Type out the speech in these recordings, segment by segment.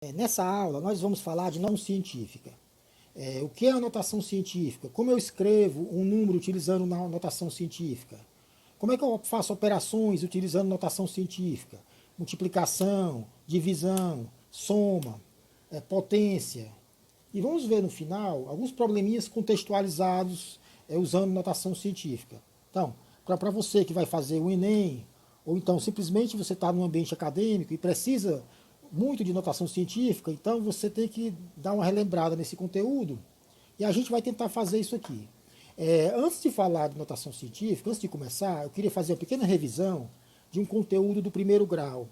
Nessa aula nós vamos falar de notação científica. O que é a notação científica? Como eu escrevo um número utilizando notação científica? Como é que eu faço operações utilizando notação científica? Multiplicação, divisão, soma, potência. E vamos ver no final alguns probleminhas contextualizados usando notação científica. Então, para você que vai fazer o Enem, ou então simplesmente você está num ambiente acadêmico e precisa muito de notação científica, então você tem que dar uma relembrada nesse conteúdo e a gente vai tentar fazer isso aqui. Antes de falar de notação científica, antes de começar, eu queria fazer uma pequena revisão de um conteúdo do primeiro grau,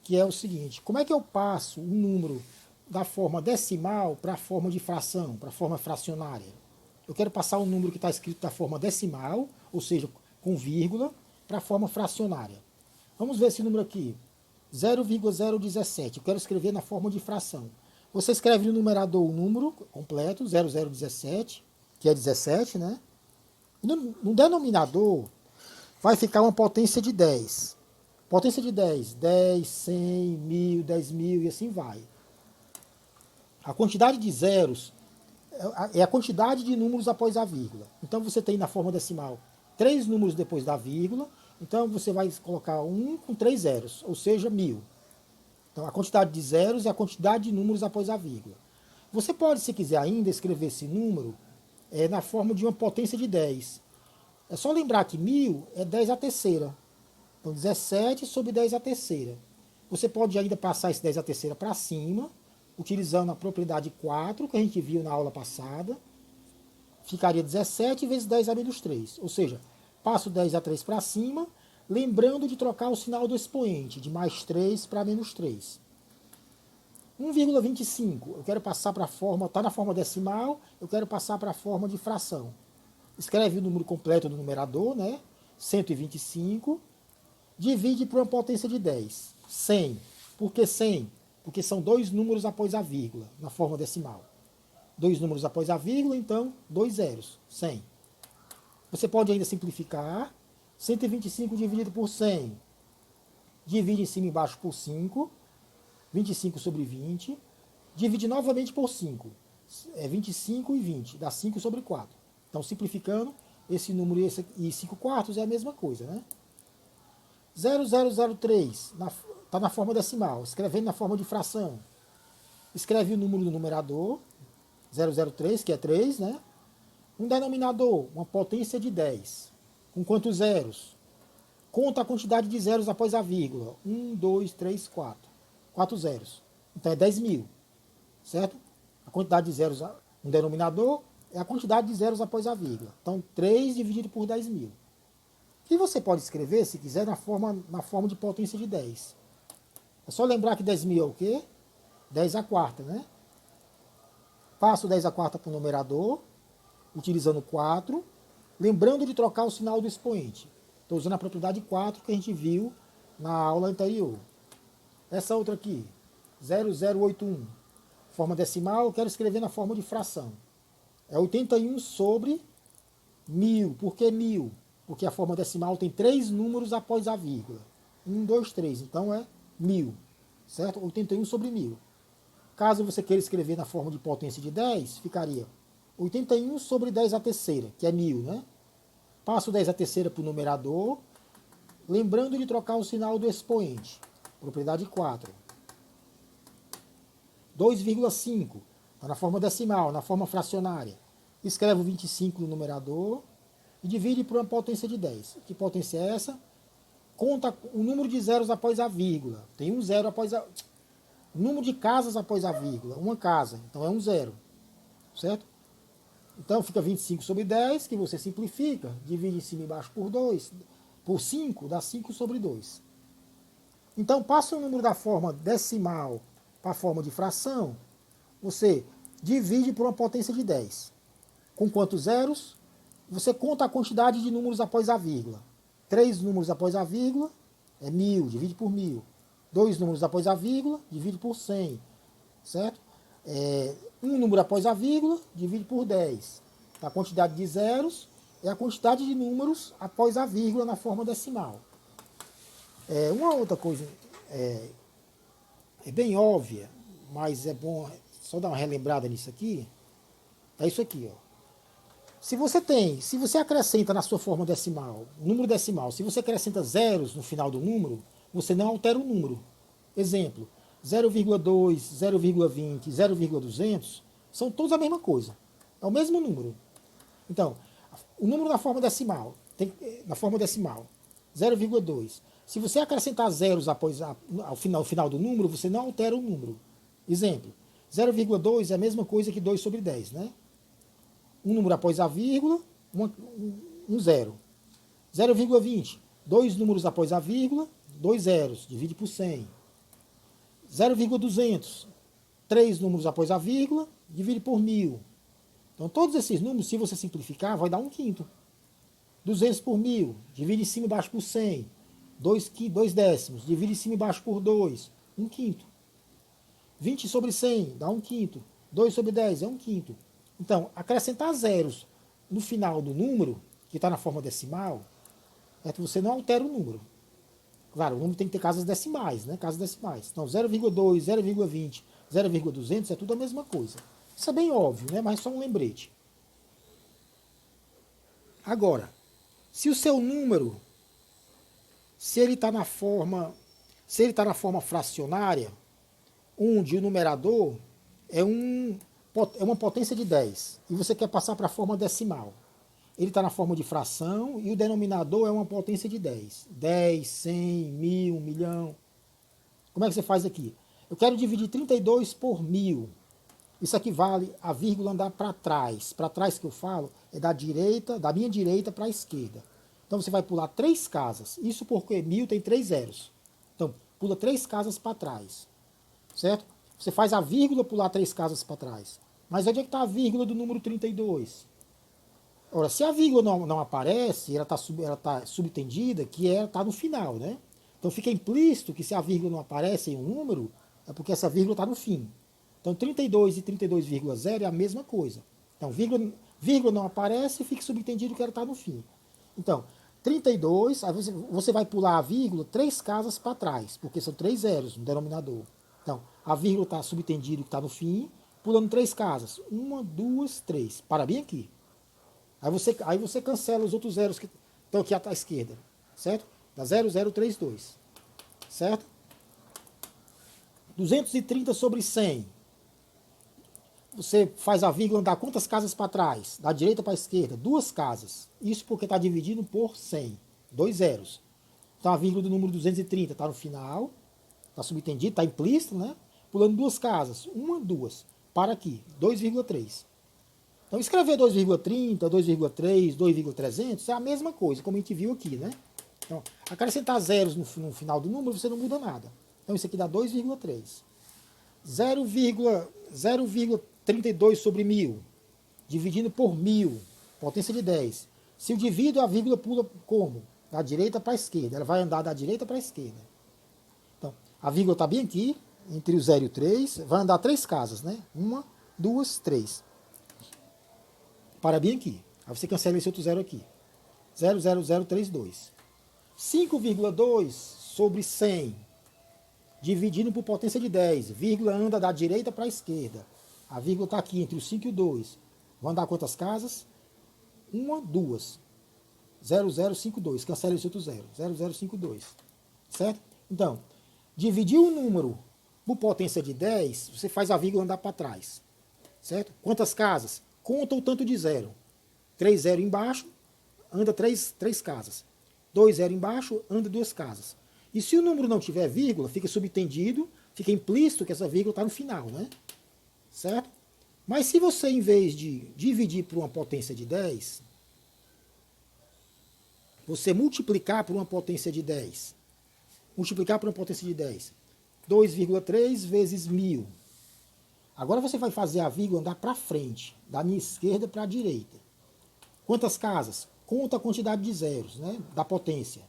que é o seguinte: como é que eu passo um número da forma decimal para a forma de fração, para a forma fracionária? Eu quero passar um número que está escrito da forma decimal, ou seja, com vírgula, para a forma fracionária. Vamos ver esse número aqui. 0,017. Eu quero escrever na forma de fração. Você escreve no numerador o número completo, 0017, que é 17, né? No denominador vai ficar uma potência de 10. Potência de 10, 10, 100, 1000, 10.000 e assim vai. A quantidade de zeros é a quantidade de números após a vírgula. Então você tem na forma decimal 3 números depois da vírgula. Então você vai colocar 1 com 3 zeros, ou seja, 1000. Então a quantidade de zeros é a quantidade de números após a vírgula. Você pode, se quiser ainda, escrever esse número na forma de uma potência de 10. É só lembrar que 1000 é 10 à terceira. Então 17 sobre 10 à terceira. Você pode ainda passar esse 10 à terceira para cima, utilizando a propriedade 4, que a gente viu na aula passada. Ficaria 17 vezes 10 a menos 3. Ou seja, passo 10 a 3 para cima, lembrando de trocar o sinal do expoente, de mais 3 para menos 3. 1,25, eu quero passar para a forma, está na forma decimal, eu quero passar para a forma de fração. Escreve o número completo do numerador, né? 125, divide por uma potência de 10. 100. Por que 100? Porque são dois números após a vírgula, na forma decimal. Dois números após a vírgula, então, dois zeros, 100. Você pode ainda simplificar. 125 dividido por 100. Divide em cima e embaixo por 5. 25 sobre 20. Divide novamente por 5. 25 e 20. Dá 5 sobre 4. Então, simplificando, esse número e 5 quartos é a mesma coisa, né? 0003 está na forma decimal. Escrevendo na forma de fração. Escreve o número do numerador. 003, que é 3, né? Um denominador, uma potência de 10. Com quantos zeros? Conta a quantidade de zeros após a vírgula. 1, 2, 3, 4. 4 zeros. Então é 10.000. Certo? A quantidade de zeros no denominador é a quantidade de zeros após a vírgula. Então 3 dividido por 10.000. E você pode escrever, se quiser, na forma de potência de 10. É só lembrar que 10.000 é o quê? 10 à quarta, né? Passo 10 à quarta para o numerador, utilizando 4, lembrando de trocar o sinal do expoente. Estou usando a propriedade 4 que a gente viu na aula anterior. Essa outra aqui, 0081, forma decimal, eu quero escrever na forma de fração. É 81 sobre 1000. Por que 1000? Porque a forma decimal tem 3 números após a vírgula. 1, 2, 3. Então é 1000. Certo? 81 sobre 1000. Caso você queira escrever na forma de potência de 10, ficaria 81 sobre 10 à terceira, que é 1000, né? Passo 10 à terceira para o numerador, lembrando de trocar o sinal do expoente. Propriedade 4. 2,5, está na forma decimal, na forma fracionária. Escreve o 25 no numerador e divide por uma potência de 10. Que potência é essa? Conta o número de zeros após a vírgula. Tem um zero após a... Número de casas após a vírgula. Uma casa, então é um zero. Certo? Então fica 25 sobre 10, que você simplifica, divide em cima e embaixo por 2, por 5, dá 5 sobre 2. Então passa o número da forma decimal para a forma de fração, você divide por uma potência de 10. Com quantos zeros? Você conta a quantidade de números após a vírgula. 3 números após a vírgula é 1000, divide por 1000. 2 números após a vírgula, divide por 100. Certo? Um número após a vírgula, divide por 10. A quantidade de zeros é a quantidade de números após a vírgula na forma decimal. Uma outra coisa é bem óbvia, mas é bom só dar uma relembrada nisso aqui. É isso aqui, ó. Se você acrescenta na sua forma decimal, número decimal, se você acrescenta zeros no final do número, você não altera o número. Exemplo, 0,2, 0,20, 0,200 são todos a mesma coisa. É o mesmo número. Então, o número na forma decimal, na forma decimal, 0,2. Se você acrescentar zeros ao final do número, você não altera o número. Exemplo, 0,2 é a mesma coisa que 2 sobre 10, né? Um número após a vírgula, um zero. 0,20, dois números após a vírgula, dois zeros, divide por 100. 0,200, três números após a vírgula, divide por 1000. Então, todos esses números, se você simplificar, vai dar um quinto. 200 por 1000, divide em cima e embaixo por 100. 2 décimos, divide em cima e embaixo por 2, um quinto. 20 sobre 100, dá um quinto. 2 sobre 10 é um quinto. Então, acrescentar zeros no final do número, que está na forma decimal, é que você não altera o número. Claro, o número tem que ter casas decimais, né? Casas decimais. Então, 0,2, 0,20, 0,200 é tudo a mesma coisa. Isso é bem óbvio, né? Mas é só um lembrete. Agora, se o seu número, se ele está na forma fracionária, onde o numerador é uma potência de 10, e você quer passar para a forma decimal. Ele está na forma de fração e o denominador é uma potência de 10. 10, 100, 1000, 1.000.000. Como é que você faz aqui? Eu quero dividir 32 por 1000. Isso equivale a vírgula andar para trás. Para trás que eu falo é da minha direita para a esquerda. Então você vai pular 3 casas. Isso porque 1000 tem 3 zeros. Então pula 3 casas para trás. Certo? Você faz a vírgula pular 3 casas para trás. Mas onde é que está a vírgula do número 32? Ora, se a vírgula não aparece, ela está subentendida que ela está no final, né? Então fica implícito que se a vírgula não aparece em um número, é porque essa vírgula está no fim. Então 32 e 32,0 é a mesma coisa. Então vírgula não aparece e fica subentendido que ela está no fim. Então, 32, aí você vai pular a vírgula 3 casas para trás, porque são 3 zeros no denominador. Então, a vírgula está subentendido que está no fim, pulando 3 casas. 1, 2, 3. Para bem aqui. Aí você cancela os outros zeros que estão aqui à esquerda, certo? Dá 0032, certo? 230 sobre 100. Você faz a vírgula andar quantas casas para trás? Da direita para a esquerda, 2 casas. Isso porque está dividido por 100, 2 zeros. Então a vírgula do número 230 está no final, está subentendido, está implícito, né? Pulando 2 casas, 1, 2. Para aqui, 2,3. Então, escrever 2,30, 2,3, 2,300 é a mesma coisa, como a gente viu aqui, né? Então, acrescentar zeros no final do número, você não muda nada. Então, isso aqui dá 2,3. 0,32 sobre 1000, dividindo por 1000, potência de 10. Se eu divido, a vírgula pula como? Da direita para a esquerda. Ela vai andar da direita para a esquerda. Então, a vírgula está bem aqui, entre o 0 e o 3, vai andar 3 casas, né? 1, 2, 3. Para bem aqui. Aí você cancela esse outro zero aqui. 0,0032. 5,2 sobre 100. Dividindo por potência de 10. Vírgula anda da direita para a esquerda. A vírgula está aqui entre o 5 e o 2. Vão andar quantas casas? 1, 2. 0052. Cancela esse outro zero. 0052. Certo? Então, dividir o número por potência de 10, você faz a vírgula andar para trás. Certo? Quantas casas? Conta o tanto de zero. 3 zero embaixo, anda 3 casas. 2 zero embaixo, anda 2 casas. E se o número não tiver vírgula, fica subentendido, fica implícito que essa vírgula está no final, né? Certo? Mas se você, em vez de dividir por uma potência de 10, você multiplicar por uma potência de 10, multiplicar por uma potência de 10, 2,3 vezes 1000. Agora você vai fazer a vírgula andar para frente, da minha esquerda para a direita. Quantas casas? Conta a quantidade de zeros, né, da potência.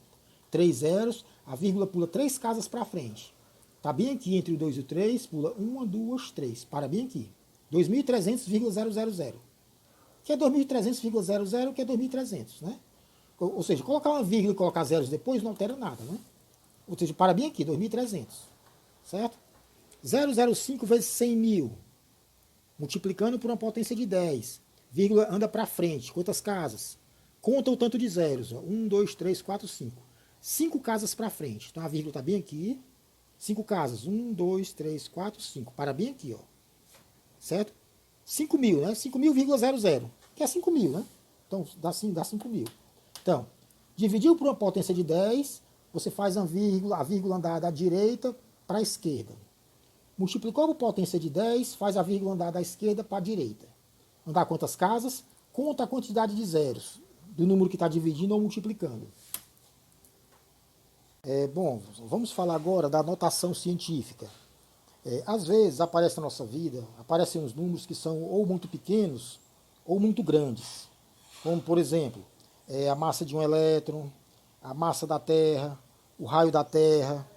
3 zeros, a vírgula pula 3 casas para frente. Está bem aqui entre o 2 e o 3, pula 1, 2, 3. Para bem aqui. 2.300,000. Que é 2.300,00, que é 2.300, né? Ou seja, colocar uma vírgula e colocar zeros depois não altera nada, né? Ou seja, para bem aqui, 2.300. Certo? 0,05 vezes 100 mil, multiplicando por uma potência de 10. Vírgula anda para frente. Quantas casas? Conta o tanto de zeros. 1, 2, 3, 4, 5. 5 casas para frente. Então a vírgula está bem aqui. 5 casas. 1, 2, 3, 4, 5. Para bem aqui, ó. Certo? 5 mil, né? 5 mil,00. Que é 5 mil, né? Então dá 5 mil. Então, dividiu por uma potência de 10, você faz a vírgula andar da direita para a esquerda. Multiplicou por potência de 10, faz a vírgula andar da esquerda para a direita. Andar quantas casas? Conta a quantidade de zeros do número que está dividindo ou multiplicando. Bom, vamos falar agora da notação científica. Às vezes aparece na nossa vida, aparecem uns números que são ou muito pequenos ou muito grandes. Como, por exemplo, a massa de um elétron, a massa da Terra, o raio da Terra.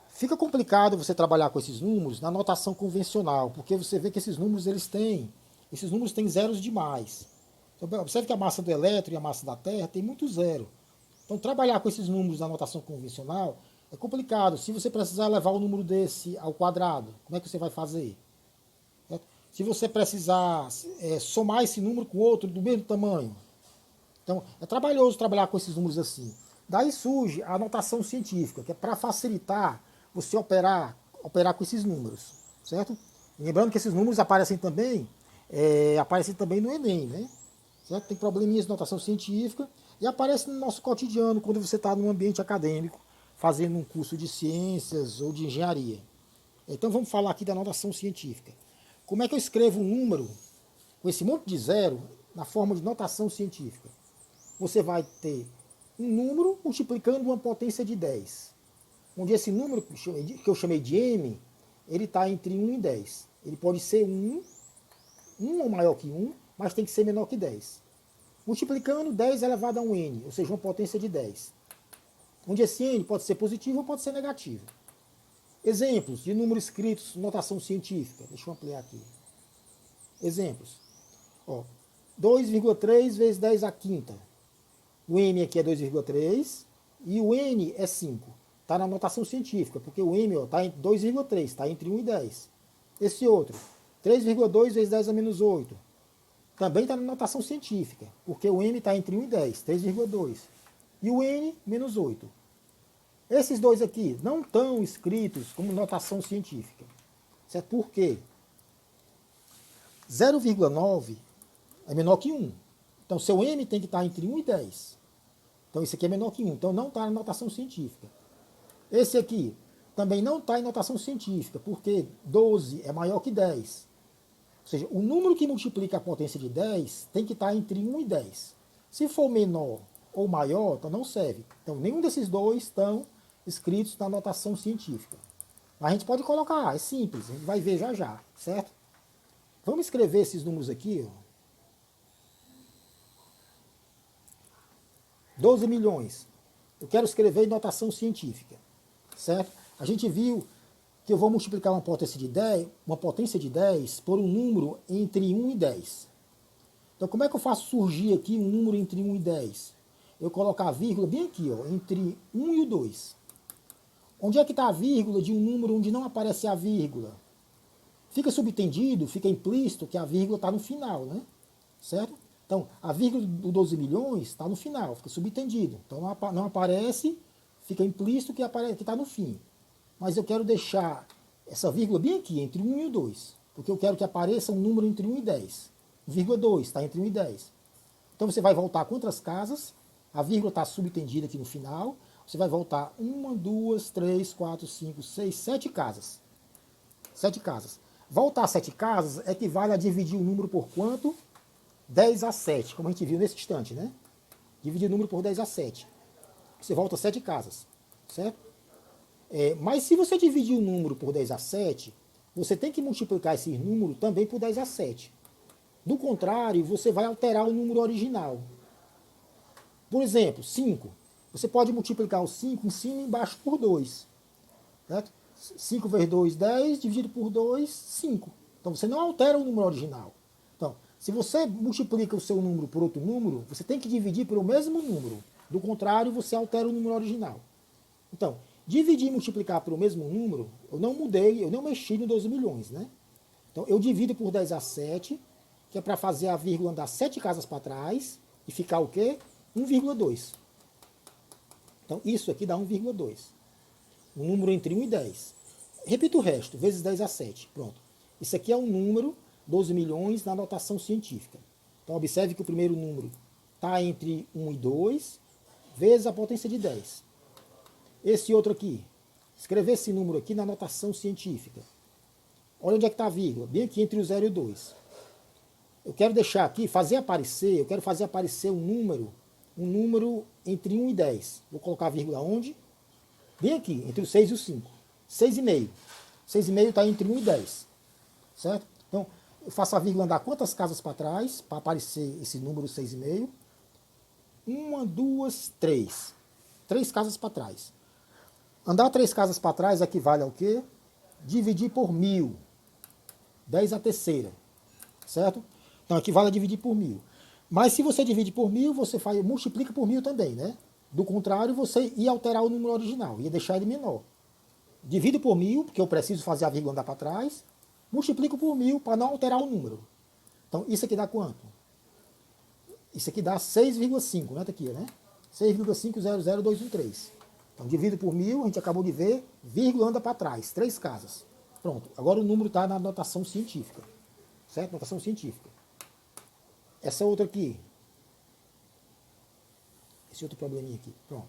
Fica complicado você trabalhar com esses números na notação convencional, porque você vê que esses números têm zeros demais. Então, observe que a massa do elétron e a massa da Terra tem muito zero. Então, trabalhar com esses números na notação convencional é complicado. Se você precisar levar um número desse ao quadrado, como é que você vai fazer? Se você precisar somar esse número com outro do mesmo tamanho. Então, é trabalhoso trabalhar com esses números assim. Daí surge a notação científica, que é para facilitar você operar com esses números, certo? Lembrando que esses números aparecem também no Enem, né? Certo? Tem probleminhas de notação científica e aparece no nosso cotidiano quando você está num ambiente acadêmico, fazendo um curso de ciências ou de engenharia. Então vamos falar aqui da notação científica. Como é que eu escrevo um número com esse monte de zero na forma de notação científica? Você vai ter um número multiplicando uma potência de 10. Onde esse número que eu chamei de m, ele está entre 1 e 10. Ele pode ser 1 ou maior que 1, mas tem que ser menor que 10. Multiplicando 10 elevado a 1n, ou seja, uma potência de 10. Onde esse n pode ser positivo ou pode ser negativo. Exemplos de números escritos em notação científica. Deixa eu ampliar aqui. Exemplos. 2,3 vezes 10 à quinta. O m aqui é 2,3 e o n é 5. Está na notação científica, porque o m está em 2,3, está entre 1 e 10. Esse outro, 3,2 vezes 10 a menos 8. Também está na notação científica, porque o m está entre 1 e 10, 3,2. E o n, menos 8. Esses dois aqui não estão escritos como notação científica. Certo? Por quê? 0,9 é menor que 1. Então, seu m tem que estar entre 1 e 10. Então, esse aqui é menor que 1. Então, não está na notação científica. Esse aqui também não está em notação científica, porque 12 é maior que 10. Ou seja, o número que multiplica a potência de 10 tem que estar entre 1 e 10. Se for menor ou maior, então não serve. Então, nenhum desses dois estão escritos na notação científica. Mas a gente pode colocar, é simples, a gente vai ver já já, certo? Vamos escrever esses números aqui, 12 milhões. Eu quero escrever em notação científica, certo? A gente viu que eu vou multiplicar uma potência de 10 por um número entre 1 e 10. Então, como é que eu faço surgir aqui um número entre 1 e 10? Eu colocar a vírgula bem aqui, entre 1 e o 2. Onde é que está a vírgula de um número onde não aparece a vírgula? Fica subentendido, fica implícito que a vírgula está no final, né? Certo? Então, a vírgula do 12 milhões está no final, fica subentendido. Então, não aparece, fica implícito que está no fim. Mas eu quero deixar essa vírgula bem aqui, entre 1 e o 2. Porque eu quero que apareça um número entre 1 e 10. Vírgula 2 está entre 1 e 10. Então, você vai voltar quantas casas? A vírgula está subentendida aqui no final. Você vai voltar 1, 2, 3, 4, 5, 6, 7 casas. 7 casas. Voltar 7 casas equivale a dividir o número por quanto? 10 a 7, como a gente viu nesse instante, né? Dividir o número por 10 a 7. Você volta 7 casas, certo? Mas se você dividir o número por 10 a 7, você tem que multiplicar esse número também por 10 a 7. Do contrário, você vai alterar o número original. Por exemplo, 5. Você pode multiplicar o 5 em cima e embaixo por 2. Certo? 5 vezes 2, 10, dividido por 2, 5. Então você não altera o número original. Então, se você multiplica o seu número por outro número, você tem que dividir pelo mesmo número. Do contrário, você altera o número original. Então, Dividir e multiplicar pelo mesmo número, eu não mudei, eu não mexi no 12 milhões, né? Então, eu divido por 10 a 7, que é para fazer a vírgula andar 7 casas para trás, e ficar o quê? 1,2. Então, isso aqui dá 1,2. Um número entre 1 e 10. Repito o resto, vezes 10 a 7. Pronto. Isso aqui é um número, 12 milhões, na notação científica. Então, observe que o primeiro número está entre 1 e 2, vezes a potência de 10. Esse outro aqui, escrever esse número aqui na notação científica. Olha onde é que está a vírgula, bem aqui entre o 0 e o 2. Eu quero deixar aqui, eu quero fazer aparecer um número entre 1 e 10. Vou colocar a vírgula onde? Bem aqui, entre o 6 e o 5. 6,5. 6,5 está entre 1 e 10. Certo? Então, eu faço a vírgula andar quantas casas para trás, para aparecer esse número 6,5? 1, 2, 3. 3 casas para trás. Andar 3 casas para trás equivale ao quê? Dividir por 1000. 10 a terceira. Certo? Então, equivale a dividir por 1000. Mas se você divide por 1000, você multiplica por 1000 também, né? Do contrário, você ia alterar o número original, ia deixar ele menor. Divido por 1000, porque eu preciso fazer a vírgula andar para trás. Multiplico por 1000 para não alterar o número. Então, isso aqui dá quanto? Isso aqui dá 6,5, né? Tá aqui, né? 6,500213. Então, divido por 1000, a gente acabou de ver, vírgula anda para trás, 3 casas. Pronto, agora o número está na notação científica. Certo? Notação científica. Essa outra aqui. Esse outro probleminha aqui. Pronto.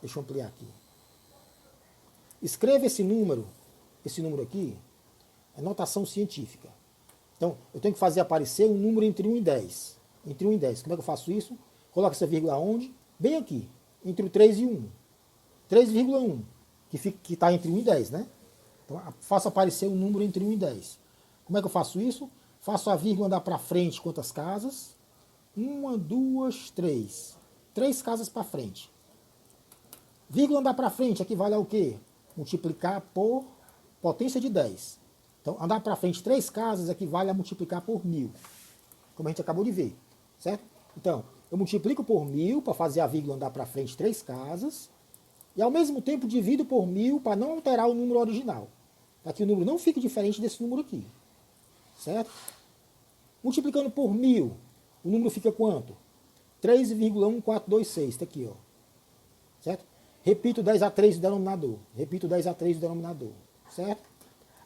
Deixa eu ampliar aqui. Escreva esse número aqui, é notação científica. Então, eu tenho que fazer aparecer um número entre 1 e 10. Entre 1 e 10. Como é que eu faço isso? Coloco essa vírgula onde? Bem aqui, entre o 3 e 1. 3,1, que está entre 1 e 10, né? Então, faço aparecer um número entre 1 e 10. Como é que eu faço isso? Faço a vírgula andar para frente quantas casas? 1, 2, 3. 3 casas para frente. Vírgula andar para frente equivale ao quê? Multiplicar por potência de 10. Então, andar para frente 3 casas equivale a multiplicar por 1000. Como a gente acabou de ver. Certo? Então, eu multiplico por 1000 para fazer a vírgula andar para frente 3 casas. E ao mesmo tempo divido por 1000 para não alterar o número original. Para que o número não fique diferente desse número aqui. Certo? Multiplicando por 1000, o número fica quanto? 3,1426. Está aqui, ó. Certo? Repito 10 a 3 do denominador. Repito 10 a 3 do denominador. Certo?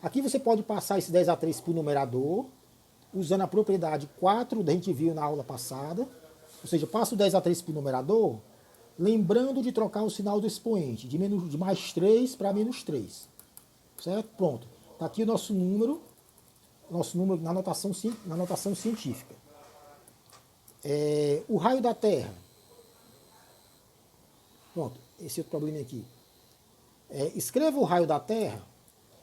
Aqui você pode passar esse 10 a 3 para o numerador, usando a propriedade 4, que a gente viu na aula passada. Ou seja, passo o 10 a 3 para o numerador, lembrando de trocar o sinal do expoente, de mais 3 para menos 3. Certo? Pronto. Está aqui o nosso número na notação científica. O raio da Terra. Pronto, esse outro problema aqui. Escreva o raio da Terra.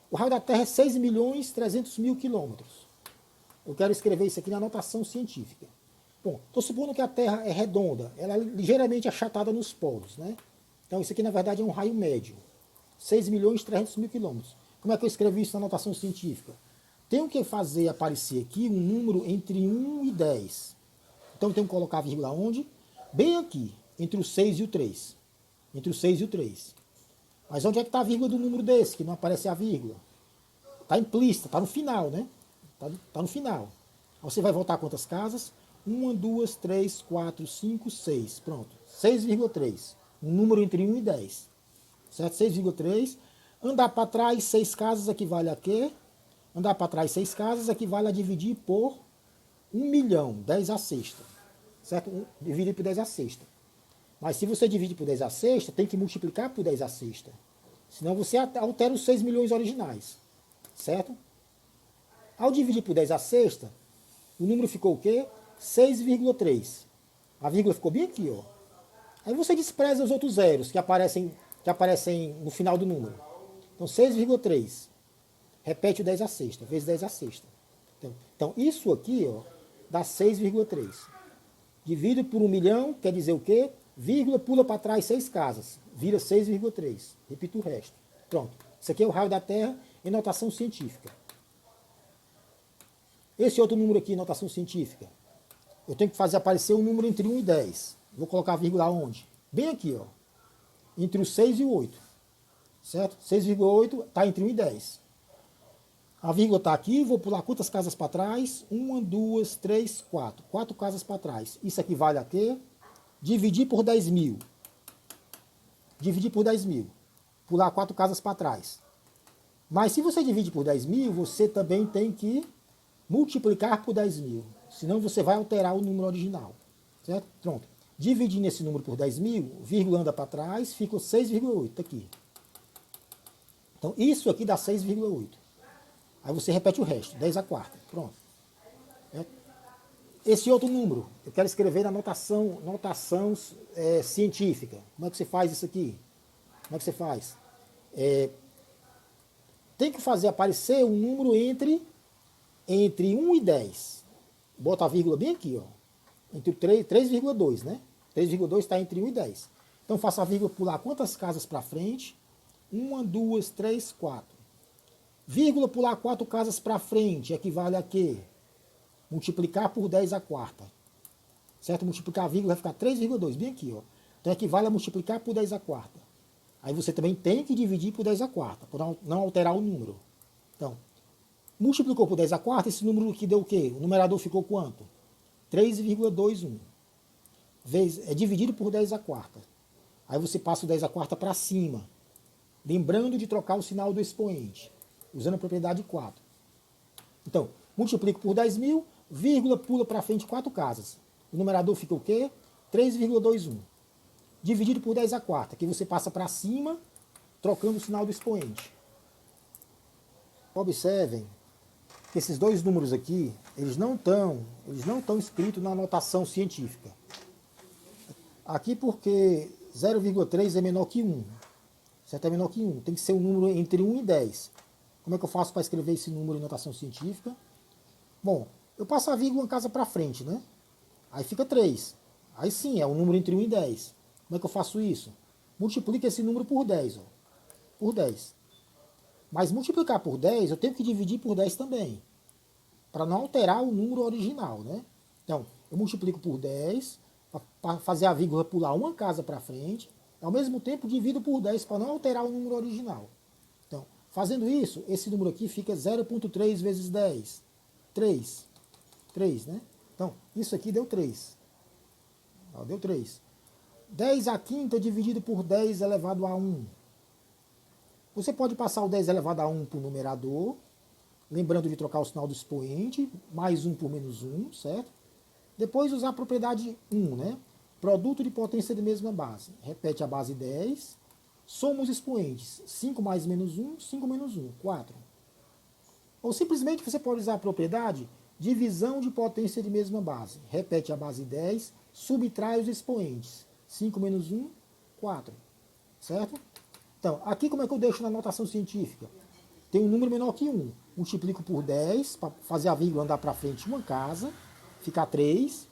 O raio da Terra é 6.300.000 quilômetros. Eu quero escrever isso aqui na notação científica. Bom, estou supondo que a Terra é redonda, ela é ligeiramente achatada nos polos, né? Então isso aqui na verdade é um raio médio. 6.300.000 quilômetros. Como é que eu escrevo isso na notação científica? Tenho que fazer aparecer aqui um número entre 1 e 10. Então tenho que colocar a vírgula onde? Bem aqui, entre o 6 e o 3. Entre o 6 e o 3. Mas onde é que está a vírgula do número desse, que não aparece a vírgula? Está implícita, está no final, né? Está no final. Aí você vai voltar quantas casas? 1, 2, 3, 4, 5, 6. Pronto. 6,3. Um número entre 1 e 10. Certo? 6,3. Andar para trás 6 casas equivale a quê? Andar para trás 6 casas equivale a dividir por 1 milhão, 10 a sexta. Certo? Dividir por 10 a sexta. Mas se você divide por 10 a sexta, tem que multiplicar por 10 a sexta. Senão você altera os 6 milhões originais. Certo? Ao dividir por 10 a sexta, o número ficou o quê? 6,3. A vírgula ficou bem aqui, ó. Aí você despreza os outros zeros que aparecem no final do número. Então, 6,3. Repete o 10 a sexta, vezes 10 a sexta. Então isso aqui, ó, dá 6,3. Divido por 1 milhão, quer dizer o quê? Vírgula, pula para trás 6 casas. Vira 6,3. Repito o resto. Pronto. Isso aqui é o raio da Terra em notação científica. Esse outro número aqui em notação científica, eu tenho que fazer aparecer um número entre 1 e 10. Vou colocar a vírgula onde? Bem aqui, ó. entre o 6 e o 8. Certo? 6,8 está entre 1 e 10. A vírgula está aqui, vou pular quantas casas para trás? 1, 2, 3, 4. 4 casas para trás. Isso equivale a quê? Dividir por 10 mil. Dividir por 10 mil. Pular 4 casas para trás. Mas se você divide por 10 mil, você também tem que multiplicar por 10 mil. Senão você vai alterar o número original. Certo? Pronto. Dividindo esse número por 10 mil, vírgula anda para trás, fica 6,8 aqui. Então, isso aqui dá 6,8. Aí você repete o resto, 10 a quarta. Pronto. Esse outro número, eu quero escrever na notação científica. Como é que você faz isso aqui? Como é que você faz? Tem que fazer aparecer um número entre 1 e 10. Bota a vírgula bem aqui, ó. Entre 3,2, né? 3,2 está entre 1 e 10. Então faça a vírgula pular quantas casas para frente? 1, 2, 3, 4. Vírgula pular 4 casas para frente equivale a quê? Multiplicar por 10 a quarta. Certo? Multiplicar a vírgula vai ficar 3,2, bem aqui, ó. Então equivale a multiplicar por 10 a quarta. Aí você também tem que dividir por 10 a quarta, para não alterar o número. Então, multiplicou por 10 a quarta, esse número que deu o quê? O numerador ficou quanto? 3,21. É dividido por 10 a quarta. Aí você passa o 10 a quarta para cima. Lembrando de trocar o sinal do expoente, usando a propriedade 4. Então, multiplico por 10 mil, vírgula pula para frente 4 casas. O numerador fica o quê? 3,21. Dividido por 10 a quarta, que você passa para cima, trocando o sinal do expoente. Observem que esses dois números aqui, eles não estão escritos na notação científica. Aqui porque 0,3 é menor que 1. Certo? É menor que 1. Tem que ser um número entre 1 e 10. Como é que eu faço para escrever esse número em notação científica? Bom, eu passo a vírgula uma casa para frente, né? Aí fica 3. Aí sim, é um número entre 1 e 10. Como é que eu faço isso? Multiplica esse número por 10. Ó. Por 10. Mas multiplicar por 10, eu tenho que dividir por 10 também. Para não alterar o número original, né? Então, eu multiplico por 10, para fazer a vírgula pular uma casa para frente. Ao mesmo tempo, divido por 10 para não alterar o número original. Então, fazendo isso, esse número aqui fica 0,3 vezes 10. 3. 3, né? Então, isso aqui deu 3. Ó, deu 3. 10 à quinta dividido por 10 elevado a 1. Você pode passar o 10 elevado a 1 para o numerador, lembrando de trocar o sinal do expoente, mais 1 por menos 1, certo? Depois usar a propriedade 1, né? Produto de potência de mesma base. Repete a base 10. Soma os expoentes. 5 mais menos 1, 5 menos 1, 4. Ou simplesmente você pode usar a propriedade divisão de potência de mesma base. Repete a base 10, subtrai os expoentes. 5 menos 1, 4. Certo? Então, aqui como é que eu deixo na notação científica? Tem um número menor que 1. Multiplico por 10, para fazer a vírgula andar para frente uma casa, ficar 3.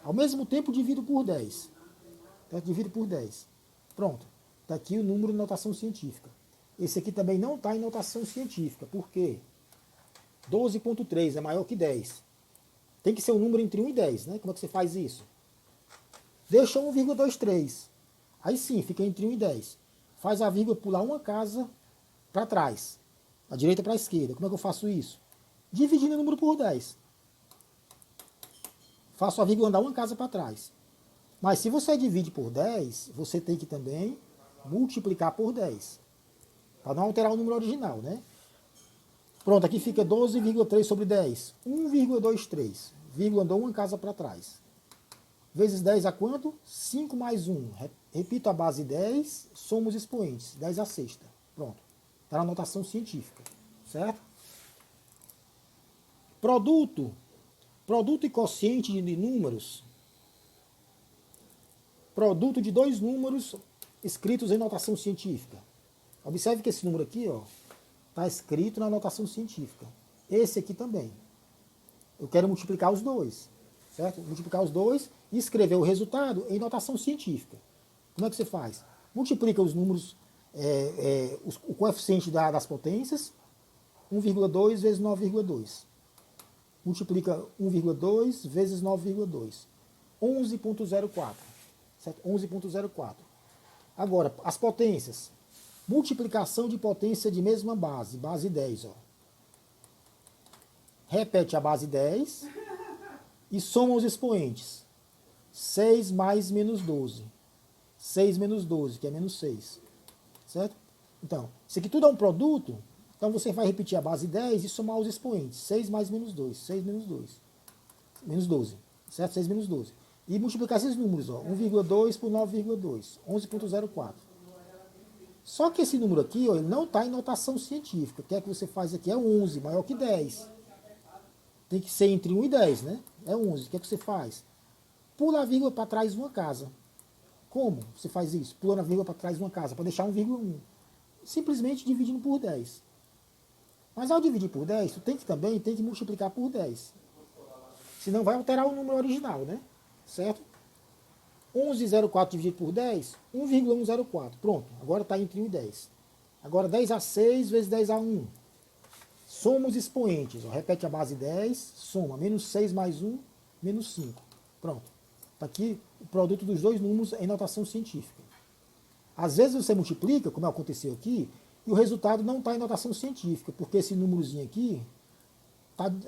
Ao mesmo tempo, divido por 10. Então, divido por 10. Pronto. Está aqui o número de notação científica. Esse aqui também não está em notação científica. Por quê? 12,3 é maior que 10. Tem que ser um número entre 1 e 10, né? Como é que você faz isso? Deixa 1,23. Aí sim, fica entre 1 e 10. Faz a vírgula pular uma casa para trás. Da direita para a esquerda. Como é que eu faço isso? Dividindo o número por 10. Faço a vírgula andar uma casa para trás. Mas se você divide por 10, você tem que também multiplicar por 10. Para não alterar o número original, né? Pronto, aqui fica 12,3 sobre 10. 1,23. Vírgula andou uma casa para trás. Vezes 10 a quanto? 5 mais 1. Repito a base 10, soma os expoentes. 10 a sexta. Pronto. Está na notação científica. Certo? Produto. Produto e quociente de números. Produto de dois números escritos em notação científica. Observe que esse número aqui, ó, está escrito na notação científica. Esse aqui também. Eu quero multiplicar os dois. Certo? Multiplicar os dois e escrever o resultado em notação científica. Como é que você faz? Multiplica os números, o coeficiente das potências, 1,2 vezes 9,2. Multiplica 1,2 vezes 9,2. 11,04. Certo? 11,04. Agora, as potências. Multiplicação de potência de mesma base, base 10. Ó. Repete a base 10 e soma os expoentes. 6 mais menos 12. 6 menos 12, que é menos 6. Certo? Então, isso aqui tudo é um produto, então você vai repetir a base 10 e somar os expoentes. 6 mais menos 2, 6 menos 2. Menos 12. Certo? 6 menos 12. E multiplicar esses números, ó, 1,2 por 9,2, 11,04. Só que esse número aqui, ó, ele não está em notação científica. O que é que você faz aqui? É 11, maior que 10. Tem que ser entre 1 e 10, né? É 11. O que é que você faz? Pula a vírgula para trás de uma casa. Como você faz isso? Pulando a vírgula para trás de uma casa, para deixar 1,1. Simplesmente dividindo por 10. Mas ao dividir por 10, tu também tem que multiplicar por 10. Senão vai alterar o número original, né? Certo? 11,04 dividido por 10, 1,104. Pronto, agora está entre 1 e 10. Agora 10 a 6 vezes 10 a 1. Soma os expoentes. Ó. Repete a base 10, soma. Menos 6 mais 1, menos 5. Pronto. Está aqui o produto dos dois números em notação científica. Às vezes você multiplica, como aconteceu aqui, e o resultado não está em notação científica, porque esse númerozinho aqui,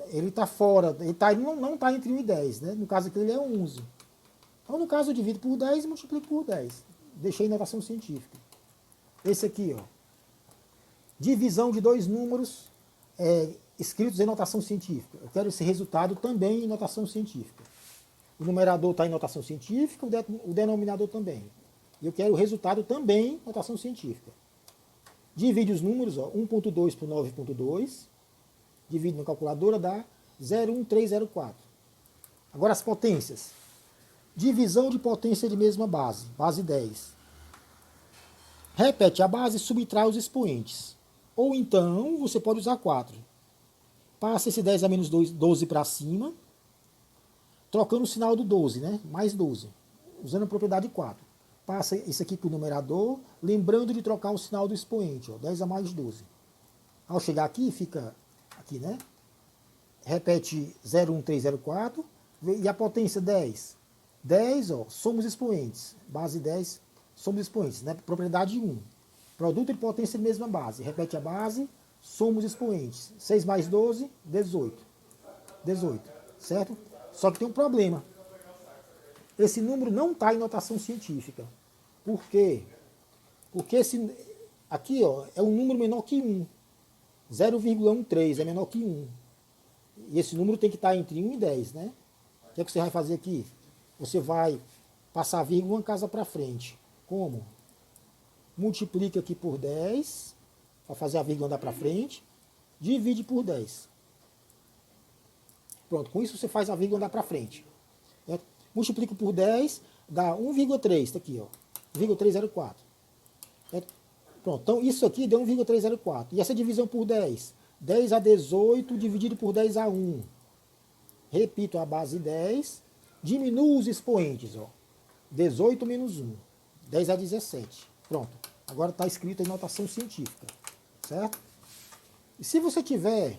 ele está fora, ele não está entre 1 e 10. Né? No caso aqui ele é 11. Então, no caso, eu divido por 10 e multiplico por 10. Deixei em notação científica. Esse aqui, ó. Divisão de dois números escritos em notação científica. Eu quero esse resultado também em notação científica. O numerador está em notação científica, o denominador também. E eu quero o resultado também em notação científica. Divide os números, ó, 1.2 por 9.2. Divide na calculadora, dá 0,1304. Agora as potências. Divisão de potência de mesma base, base 10. Repete a base e subtrai os expoentes. Ou então, você pode usar 4. Passa esse 10 a menos 12 para cima, trocando o sinal do 12, né? Mais 12, usando a propriedade 4. Passa isso aqui para o numerador, lembrando de trocar o sinal do expoente, ó, 10 a mais 12. Ao chegar aqui, fica aqui, né? Repete 0,1304, e a potência 10. 10, ó, somos expoentes. Base 10, somos expoentes, né? Propriedade 1. Produto e potência de mesma base. Repete a base, somos expoentes. 6 mais 12, 18. 18, certo? Só que tem um problema. Esse número não está em notação científica. Por quê? Porque esse aqui, ó, é um número menor que 1. 0,13 é menor que 1. E esse número tem que estar entre 1 e 10, né? O que é que você vai fazer aqui? Você vai passar a vírgula uma casa para frente. Como? Multiplica aqui por 10, para fazer a vírgula andar para frente. Divide por 10. Pronto, com isso você faz a vírgula andar para frente. Multiplica por 10, dá 1,3, está aqui, ó. 1,304. Pronto, então isso aqui deu 1,304. E essa divisão por 10? 10 a 18 dividido por 10 a 1. Repito a base 10. Diminuo os expoentes, ó. 18 menos 1. 10 a 17. Pronto. Agora está escrito em notação científica. Certo? E se você tiver...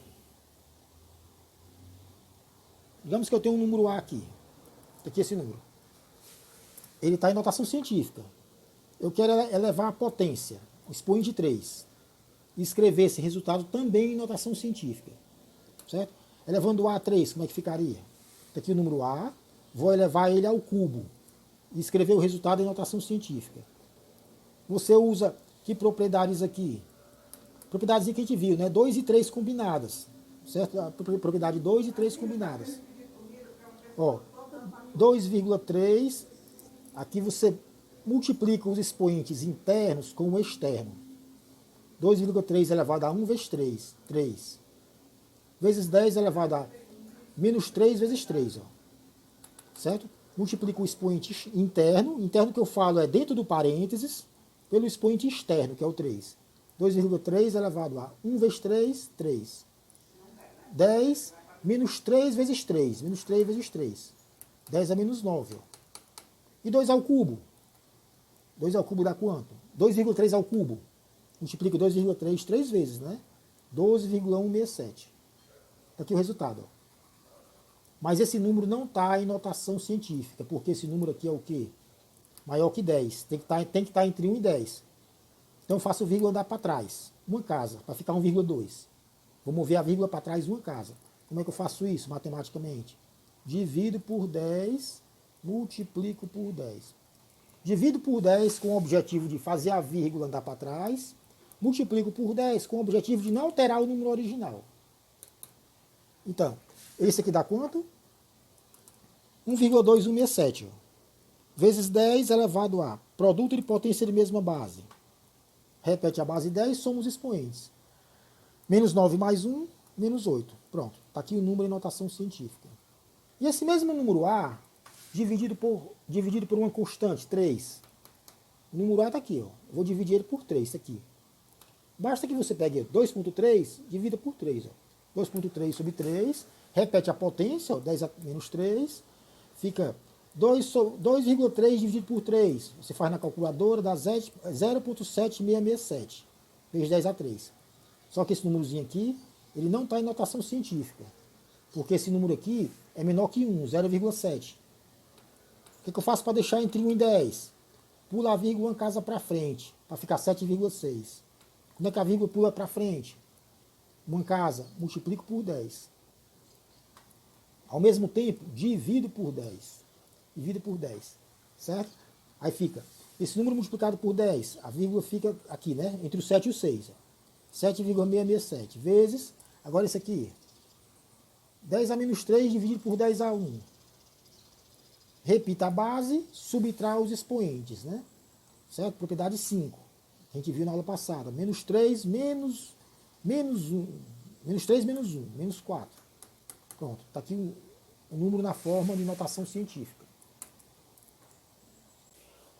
Digamos que eu tenho um número A aqui. Aqui esse número. Ele está em notação científica. Eu quero elevar a potência, o expoente 3. E escrever esse resultado também em notação científica. Certo? Elevando o A a 3, como é que ficaria? Está aqui o número A. Vou elevar ele ao cubo. E escrever o resultado em notação científica. Você usa que propriedades aqui? Propriedades que a gente viu, né? 2 e 3 combinadas. Certo? A propriedade 2 e 3 combinadas. Ó, 2,3, aqui você multiplica os expoentes internos com o externo. 2,3 elevado a 1 vezes 3, 3. Vezes 10 elevado a menos 3 vezes 3, ó. Certo? Multiplica o expoente interno que eu falo é dentro do parênteses, pelo expoente externo, que é o 3. 2,3 elevado a 1 vezes 3, 3. 10 menos 3 vezes 3, menos 3 vezes 3. 10 a menos 9. Ó. E 2 ao cubo? 2 ao cubo dá quanto? 2,3 ao cubo. Multiplica 2,3 3 vezes, né? 12,167. Está aqui o resultado. Ó. Mas esse número não está em notação científica, porque esse número aqui é o quê? maior que 10. Tem que estar entre 1 e 10. Então eu faço o vírgula andar para trás. Uma casa, para ficar 1,2. Vou mover a vírgula para trás uma casa. Como é que eu faço isso matematicamente? Divido por 10, multiplico por 10. Divido por 10 com o objetivo de fazer a vírgula andar para trás. Multiplico por 10 com o objetivo de não alterar o número original. Então, esse aqui dá quanto? 1,2167. Vezes 10 elevado a produto de potência de mesma base. Repete a base 10, somos expoentes. Menos 9 mais 1, menos 8. Pronto, está aqui o número em notação científica. E esse mesmo número A, dividido por uma constante, 3. O número A está aqui, ó. Eu vou dividir ele por 3, isso aqui. Basta que você pegue 2,3, divida por 3. 2,3 sobre 3, repete a potência, ó, 10 a menos 3, fica 2,3 dividido por 3. Você faz na calculadora, dá 0,7667, vezes 10 a 3. Só que esse númerozinho aqui, ele não está em notação científica, porque esse número aqui é menor que 1, 0,7. O que eu faço para deixar entre 1 e 10? Pula a vírgula uma casa para frente, para ficar 7,6. Como é que a vírgula pula para frente? Uma casa, multiplico por 10. Ao mesmo tempo, divido por 10. Divido por 10. Certo? Aí fica, esse número multiplicado por 10, a vírgula fica aqui, né? Entre o 7 e o 6. 7,667 vezes, agora esse aqui, 10 a menos 3 dividido por 10 a 1. Repita a base, subtrai os expoentes, né? Certo? Propriedade 5. A gente viu na aula passada. Menos 3, menos 1. Menos 3, menos 1. Menos 4. Pronto. Está aqui o número na forma de notação científica.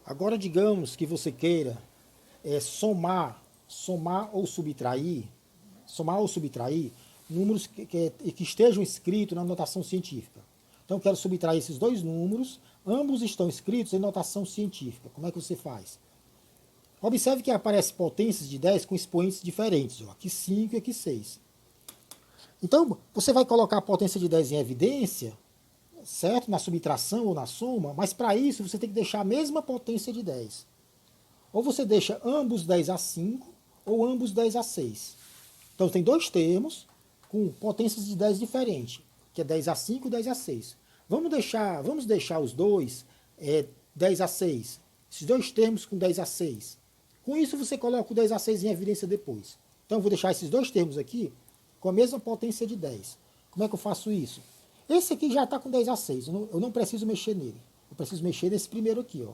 Agora, digamos que você queira somar ou subtrair números que estejam escritos na notação científica. Então, eu quero subtrair esses dois números, ambos estão escritos em notação científica. Como é que você faz? Observe que aparecem potências de 10 com expoentes diferentes, ó, aqui 5 e aqui 6. Então, você vai colocar a potência de 10 em evidência, certo? Na subtração ou na soma, mas para isso você tem que deixar a mesma potência de 10. Ou você deixa ambos 10 a 5, ou ambos 10 a 6. Então, tem dois termos com potências de 10 diferentes, que é 10 a 5 e 10 a 6. Vamos deixar os dois 10 a 6. Esses dois termos com 10 a 6. Com isso, você coloca o 10 a 6 em evidência depois. Então, eu vou deixar esses dois termos aqui com a mesma potência de 10. Como é que eu faço isso? Esse aqui já está com 10 a 6. Eu não preciso mexer nele. Eu preciso mexer nesse primeiro aqui, ó.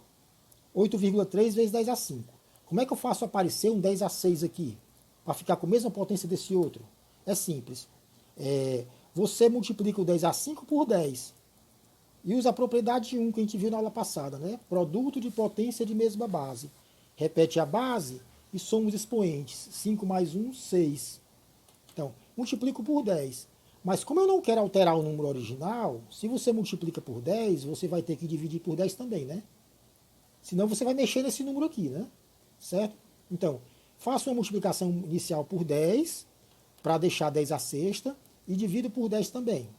8,3 vezes 10 a 5. Como é que eu faço aparecer um 10 a 6 aqui? Para ficar com a mesma potência desse outro? É simples. Você multiplica o 10 a 5 por 10. E usa a propriedade 1 que a gente viu na aula passada, né? Produto de potência de mesma base. Repete a base e soma os expoentes. 5 mais 1, 6. Então, multiplico por 10. Mas como eu não quero alterar o número original, se você multiplica por 10, você vai ter que dividir por 10 também, né? Senão você vai mexer nesse número aqui, né? Certo? Então, faço uma multiplicação inicial por 10, para deixar 10 a sexta, e divido por 10 também.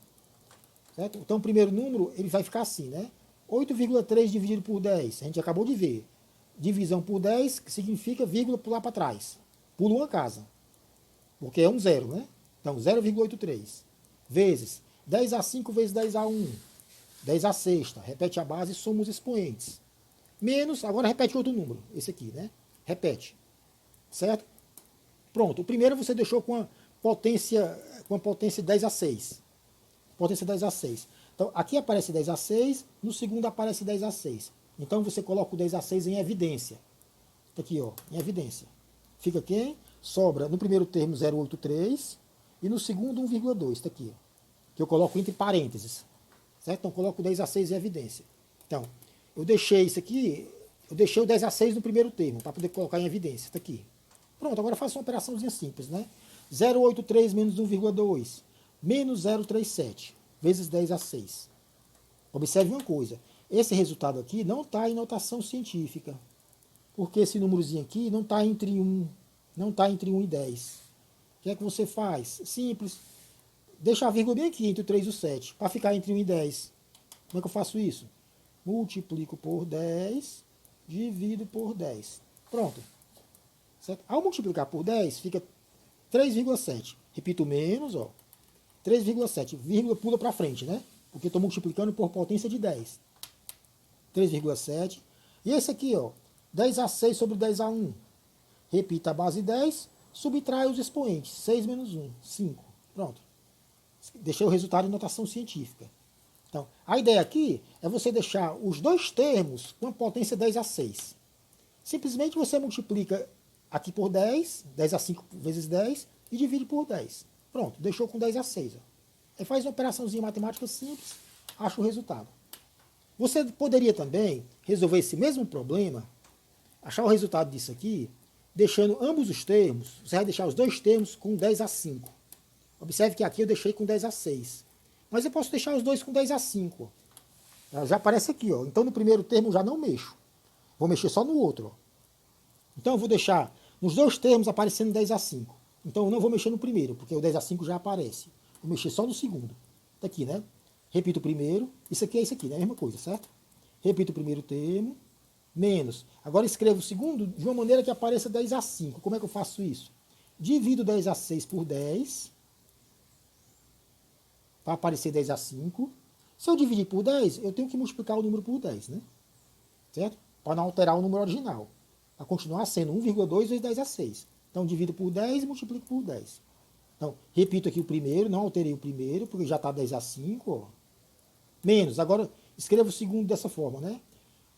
Certo? Então, o primeiro número, ele vai ficar assim, né? 8,3 dividido por 10, a gente acabou de ver. Divisão por 10, que significa vírgula pular para trás. Pula uma casa. Porque é um zero, né? Então, 0,83. Vezes 10 a 5 vezes 10 a 1. 10 a sexta. Repete a base e soma os expoentes. Menos, agora repete outro número. Esse aqui, né? Repete. Certo? Pronto. O primeiro você deixou com a potência 10 a 6. Potência 10 a 6. Então, aqui aparece 10 a 6. No segundo aparece 10 a 6. Então, você coloca o 10 a 6 em evidência. Tá aqui, ó. Em evidência. Fica quem? Sobra no primeiro termo 0,83 e no segundo 1,2, está aqui, que eu coloco entre parênteses, certo? Então, coloco o 10 a 6 em evidência. Então, eu deixei isso aqui, eu deixei o 10 a 6 no primeiro termo, para poder colocar em evidência, está aqui. Pronto, agora faço uma operaçãozinha simples, né? 0,83 menos 1,2, menos 0,37, vezes 10 a 6. Observe uma coisa, esse resultado aqui não está em notação científica, porque esse númerozinho aqui não está entre 1 e 10. O que é que você faz? Simples. Deixa a vírgula bem aqui, entre o 3 e o 7, para ficar entre 1 e 10. Como é que eu faço isso? Multiplico por 10 divido por 10. Pronto. Certo? Ao multiplicar por 10, fica 3,7. Repito menos, ó. 3,7. Vírgula pula para frente, né? Porque estou multiplicando por potência de 10. 3,7. E esse aqui, ó. 10A6 sobre 10A1. Repita a base 10, subtrai os expoentes. 6 menos 1, 5. Pronto. Deixei o resultado em notação científica. Então, a ideia aqui é você deixar os dois termos com a potência 10A6. Simplesmente você multiplica aqui por 10, 10A5 vezes 10, e divide por 10. Pronto, deixou com 10A6. Ó. Aí faz uma operaçãozinha matemática simples, acha o resultado. Você poderia também resolver esse mesmo problema, achar o resultado disso aqui, deixando ambos os termos, você vai deixar os dois termos com 10A5. Observe que aqui eu deixei com 10A6. Mas eu posso deixar os dois com 10A5. Ó. Já aparece aqui, ó. Então no primeiro termo eu já não mexo. Vou mexer só no outro. Ó. Então eu vou deixar nos dois termos aparecendo 10A5. Então eu não vou mexer no primeiro, porque o 10A5 já aparece. Vou mexer só no segundo. Tá aqui, né? Repito o primeiro. Isso aqui é isso aqui, né? A mesma coisa, certo? Repito o primeiro termo. Menos. Agora escrevo o segundo de uma maneira que apareça 10A5. Como é que eu faço isso? Divido 10A6 por 10. Para aparecer 10A5. Se eu dividir por 10, eu tenho que multiplicar o número por 10, né? Certo? Para não alterar o número original. Para continuar sendo 1,2 vezes 10A6. Então, divido por 10 e multiplico por 10. Então, repito aqui o primeiro, não alterei o primeiro, porque já está 10A5. Ó. Menos. Agora, escrevo o segundo dessa forma, né?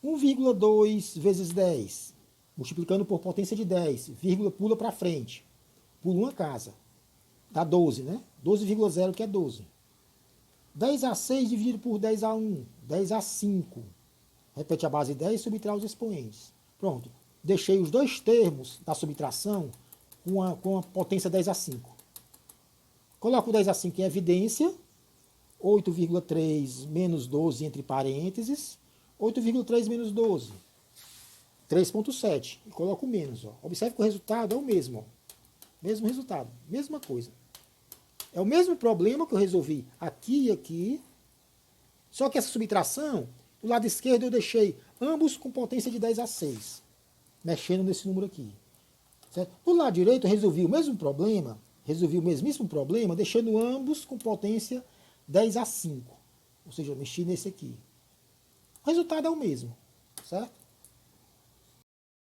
1,2 vezes 10. Multiplicando por potência de 10. Vírgula pula para frente. Pula uma casa. Dá 12, né? 12,0 que é 12. 10A6 dividido por 10A1. 10A5. Repete a base 10 e subtrai os expoentes. Pronto. Deixei os dois termos da subtração com a potência 10A5. Coloco o 10A5 em evidência. 8,3 menos 12 entre parênteses. 8,3 menos 12. 3,7. E coloco menos. Ó. Observe que o resultado é o mesmo. Ó. Mesmo resultado. Mesma coisa. É o mesmo problema que eu resolvi aqui e aqui. Só que essa subtração, do lado esquerdo eu deixei ambos com potência de 10A6. Mexendo nesse número aqui. Certo? Do lado direito eu resolvi o mesmo problema. Resolvi o mesmíssimo problema, deixando ambos com potência 10A5. Ou seja, eu mexi nesse aqui. O resultado é o mesmo. Certo?